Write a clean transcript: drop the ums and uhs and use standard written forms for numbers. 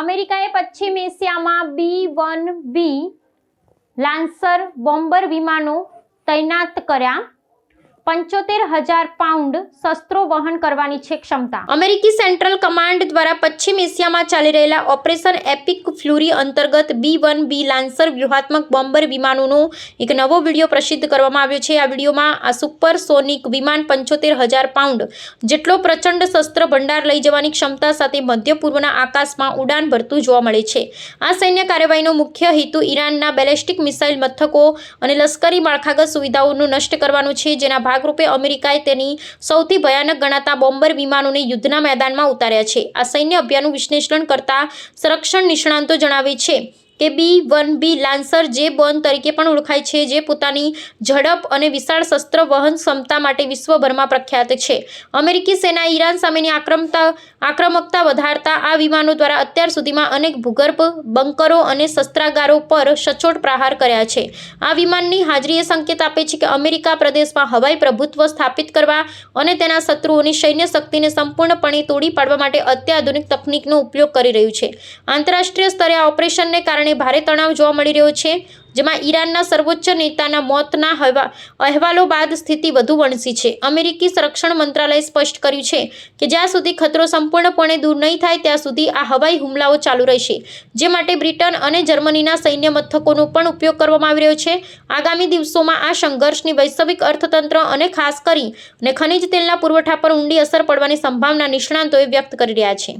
અમેરિકાએ પશ્ચિમ એશિયામાં B-1B લાન્સર બોમ્બર વિમાનો તૈનાત કર્યા। 75,000 પાઉન્ડ શસ્ત્રો વહન કરવાની છે ક્ષમતા। અમેરિકી સેન્ટ્રલ કમાન્ડ દ્વારા પશ્ચિમ એશિયામાં ચાલી રહેલા ઓપરેશન એપિક ફ્યુરી અંતર્ગત B-1B લાન્સર વ્યૂહાત્મક બોમ્બર વિમાનોનો એક નવો વિડીયો પ્રસિદ્ધ કરવામાં આવ્યો છે। આ વિડીયોમાં આ સુપરસોનિક વિમાન 75,000 પાઉન્ડ જેટલો પ્રચંડ શસ્ત્ર ભંડાર લઈ જવાની ક્ષમતા સાથે મધ્ય પૂર્વના આકાશમાં ઉડાન ભરતું જોવા મળે છે। આ સૈન્ય કાર્યવાહીનો મુખ્ય હેતુ ઈરાનના બેલેસ્ટિક મિસાઇલ મથકો અને લશ્કરી માળખાગત સુવિધાઓને નષ્ટ કરવાનો છે, જેના ભાગરૂપે અમેરિકાએ તેની સૌથી ભયાનક ગણાતા બોમ્બર વિમાનોને યુદ્ધના મેદાનમાં ઉતાર્યા છે। આ સૈન્ય અભિયાનનું વિશ્લેષણ કરતા સંરક્ષણ નિષ્ણાતો જણાવે છે કે B-1B લાન્સર જે-1 તરીકે પણ ઓળખાય છે, જે પોતાની ઝડપ અને વિશાળ શસ્ત્ર વહન ક્ષમતા માટે વિશ્વભરમાં પ્રખ્યાત છે। અમેરિકી સેનાએ ઈરાન સામેની આક્રમકતા વધારતા આ વિમાનો દ્વારા અત્યાર સુધીમાં અનેક ભૂગર્ભ બંકરો અને શસ્ત્રાગારો પર સચોટ પ્રહાર કર્યા છે। આ વિમાનની હાજરી એ સંકેત આપે છે કે અમેરિકા પ્રદેશમાં હવાઈ પ્રભુત્વ સ્થાપિત કરવા અને તેના શત્રુઓની સૈન્ય શક્તિને સંપૂર્ણપણે તોડી પાડવા માટે અત્યાધુનિક તકનીકનો ઉપયોગ કરી રહ્યું છે। આંતરરાષ્ટ્રીય સ્તરે આ ઓપરેશનને કારણે ભારે તણાવ જોવા મળી રહ્યો છે, જેમાં ઈરાનના સર્વોચ્ચ નેતાના મોતના અહેવાલો બાદ સ્થિતિ વધુ વણસી છે। અમેરિકી સંરક્ષણ મંત્રાલયે સ્પષ્ટ કર્યું છે કે જ્યાં સુધી ખતરો સંપૂર્ણપણે દૂર નહીં થાય ત્યાં સુધી આ હવાઈ હુમલાઓ ચાલુ રહેશે, જે માટે બ્રિટન અને જર્મનીના સૈન્ય મથકોનો પણ ઉપયોગ કરવામાં આવી રહ્યો છે। આગામી દિવસોમાં આ સંઘર્ષની વૈશ્વિક અર્થતંત્ર અને ખાસ કરીને ખનિજ તેલના પુરવઠા પર ઊંડી અસર પડવાની સંભાવના નિષ્ણાતોએ વ્યક્ત કરી રહ્યા છે।